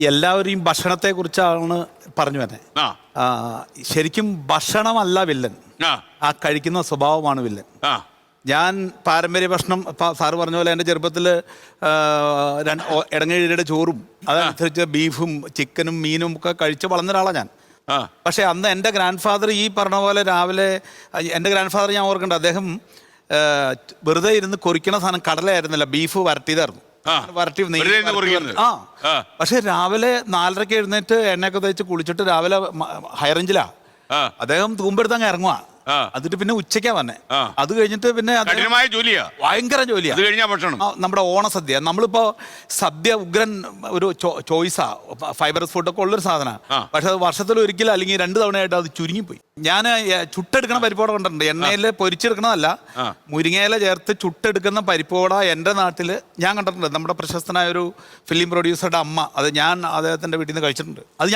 എല്ലാവരും ഭക്ഷണത്തെ കുറിച്ചാണ് പറഞ്ഞു തന്നെ. ശരിക്കും ഭക്ഷണമല്ല വില്ലൻ, ആ കഴിക്കുന്ന സ്വഭാവമാണ് വില്ലൻ. ഞാൻ പാരമ്പര്യ ഭക്ഷണം സാറ് പറഞ്ഞ പോലെ എൻ്റെ ചെറുപ്പത്തിൽ ഇടങ്ങഴിയുടെ ചോറും അതനുസരിച്ച് ബീഫും ചിക്കനും മീനും ഒക്കെ കഴിച്ച് വളർന്ന ഒരാളാണ് ഞാൻ. പക്ഷെ അന്ന് എൻ്റെ ഗ്രാൻഡ് ഫാദർ ഈ പറഞ്ഞ പോലെ രാവിലെ എൻ്റെ ഗ്രാൻഡ് ഫാദർ ഞാൻ ഓർക്കണ്ട, അദ്ദേഹം വെറുതെ ഇരുന്ന് കൊറിക്കണ സാധനം കടലയായിരുന്നില്ല, ബീഫ് വരട്ടിയതായിരുന്നു. പക്ഷെ രാവിലെ 4:30 എഴുന്നേറ്റ് എണ്ണയൊക്കെ തേച്ച് കുളിച്ചിട്ട് രാവിലെ ഹൈറേഞ്ചിലാ അദ്ദേഹം തൂമ്പെടുത്തങ്ങ് ഇറങ്ങുക. എന്നിട്ട് പിന്നെ ഉച്ചയ്ക്കാ വന്നെ. അത് കഴിഞ്ഞിട്ട് പിന്നെ ഭയങ്കര ജോലിയാ. നമ്മുടെ ഓണസദ്യ, നമ്മളിപ്പോ സദ്യ ഉഗ്രൻ ഒരു ചോയ്സാ, ഫൈബറസ് ഫുഡൊക്കെ ഉള്ളൊരു സാധന. പക്ഷെ അത് വർഷത്തിൽ ഒരിക്കലും അല്ലെങ്കിൽ 2 തവണയായിട്ട് അത് ചുരുങ്ങിപ്പോയി. ഞാൻ ചുട്ടെടുക്കണ പരിപ്പോടെ കണ്ടിട്ടുണ്ട്, എണ്ണയിൽ പൊരിച്ചെടുക്കണതല്ല, മുരിങ്ങയില ചേർത്ത് ചുട്ടെടുക്കുന്ന പരിപ്പോട എൻ്റെ നാട്ടിൽ ഞാൻ കണ്ടിട്ടുണ്ട്. നമ്മുടെ പ്രശസ്തനായ ഒരു ഫിലിം പ്രൊഡ്യൂസറുടെ അമ്മ, അത് ഞാൻ അദ്ദേഹത്തിന്റെ വീട്ടിൽ നിന്ന് കഴിച്ചിട്ടുണ്ട്. അത്